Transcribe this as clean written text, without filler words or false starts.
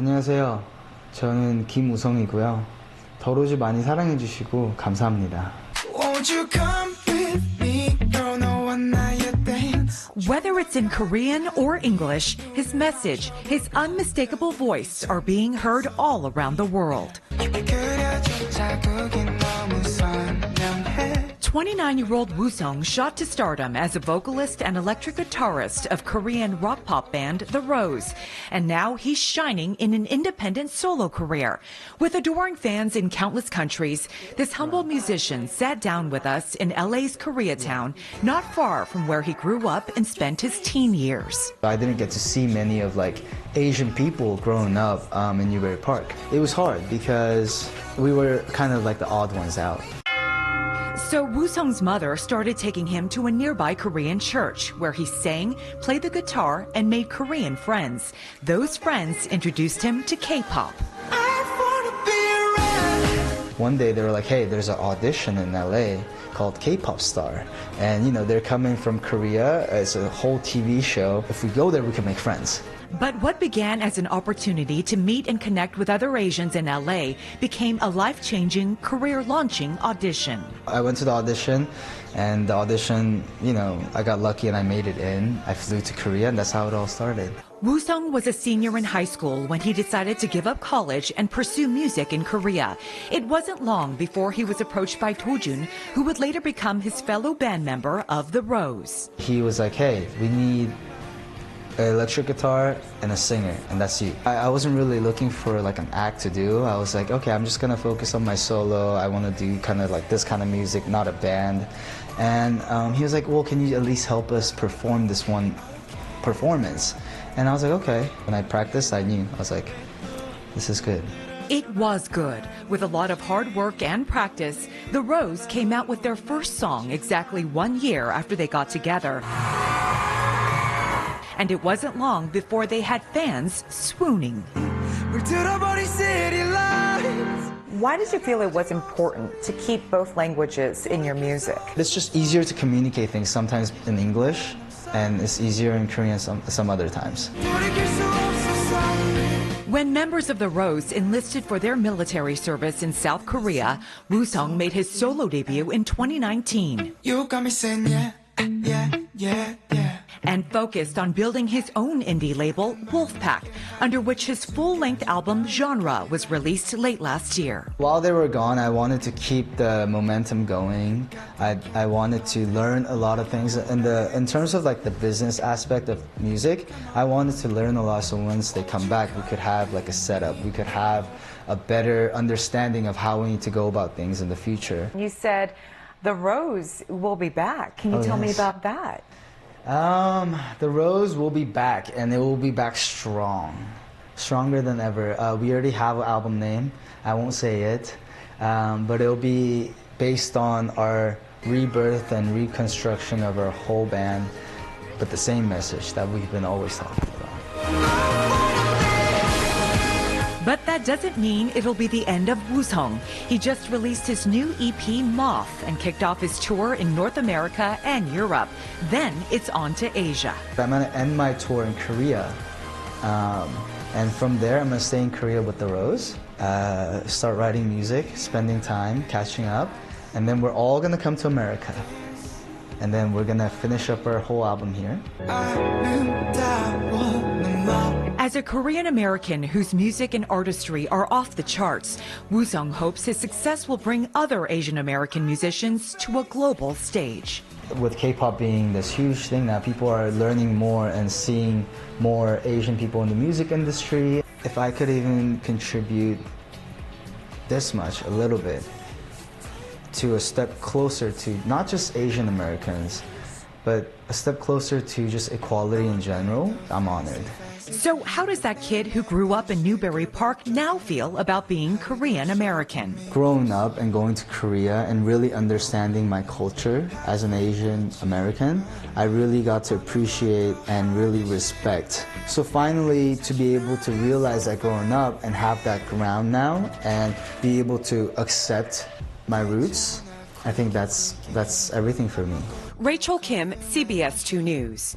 안녕하세요. 저는 김우성이고요. 더로즈 많이 사랑해 주시고 감사합니다. Won't you come with me? Girl, no one night things. Whether it's in Korean or English, his message, his unmistakable voice are being heard all around the world. 그려진 자국이 너무 선명해. 29-year-old Woosung shot to stardom as a vocalist and electric guitarist of Korean rock pop band The Rose. And now he's shining in an independent solo career. With adoring fans in countless countries, this humble musician sat down with us in LA's Koreatown, not far from where he grew up and spent his teen years. I didn't get to see many of Asian people growing up in Newbury Park. It was hard because we were kind of like the odd ones out. So Woosung's mother started taking him to a nearby Korean church where he sang, played the guitar, and made Korean friends. Those friends introduced him to K-pop. One day they were like, hey, there's an audition in LA called K-pop Star. And they're coming from Korea. It's a whole TV show. If we go there, we can make friends. But what began as an opportunity to meet and connect with other Asians in LA became a life-changing, career-launching audition. I went to the audition, and the audition, I got lucky and I made it in. I flew to Korea, and that's how it all started. Woosung was a senior in high school when he decided to give up college and pursue music in Korea. It wasn't long before he was approached by Dojun, who would later become his fellow band member of The Rose. He was like, hey, we need an electric guitar and a singer, and that's you. I wasn't really looking for an act to do. I was like, okay, I'm just gonna focus on my solo. I want to do kind of this kind of music, not a band. And he was like, well, can you at least help us perform this one performance? And I was like, okay. When I practiced, I knew. I was like, this is good. It was good. With a lot of hard work and practice, The Rose came out with their first song exactly 1 year after they got together. And it wasn't long before they had fans swooning. Why did you feel it was important to keep both languages in your music? It's just easier to communicate things sometimes in English, and it's easier in Korean some other times. When members of The Rose enlisted for their military service in South Korea, Woosung made his solo debut in 2019. You got me saying yeah, yeah, yeah, yeah. And focused on building his own indie label, Wolfpack, under which his full-length album Genre was released late last year. While they were gone, I wanted to keep the momentum going. I wanted to learn a lot of things. In terms of the business aspect of music, I wanted to learn a lot, so once they come back, we could have a setup. We could have a better understanding of how we need to go about things in the future. You said The Rose will be back. Can you tell me about that? The Rose will be back, and it will be back strong. Stronger than ever. We already have an album name. I won't say it, but it'll be based on our rebirth and reconstruction of our whole band, but the same message that we've been always talking about. But that doesn't mean it'll be the end of Woosung. He just released his new EP, Moth, and kicked off his tour in North America and Europe. Then it's on to Asia. I'm going to end my tour in Korea, and from there I'm going to stay in Korea with The Rose, start writing music, spending time, catching up, and then we're all going to come to America. And then we're going to finish up our whole album here. As a Korean American whose music and artistry are off the charts, Woosung hopes his success will bring other Asian American musicians to a global stage. With K-pop being this huge thing now, people are learning more and seeing more Asian people in the music industry. If I could even contribute this much, a little bit, to a step closer to not just Asian Americans, but a step closer to just equality in general, I'm honored. So how does that kid who grew up in Newbury Park now feel about being Korean American? Growing up and going to Korea and really understanding my culture as an Asian American, I really got to appreciate and really respect. So finally, to be able to realize that growing up and have that ground now and be able to accept my roots, I think that's everything for me. Rachel Kim, CBS 2 News.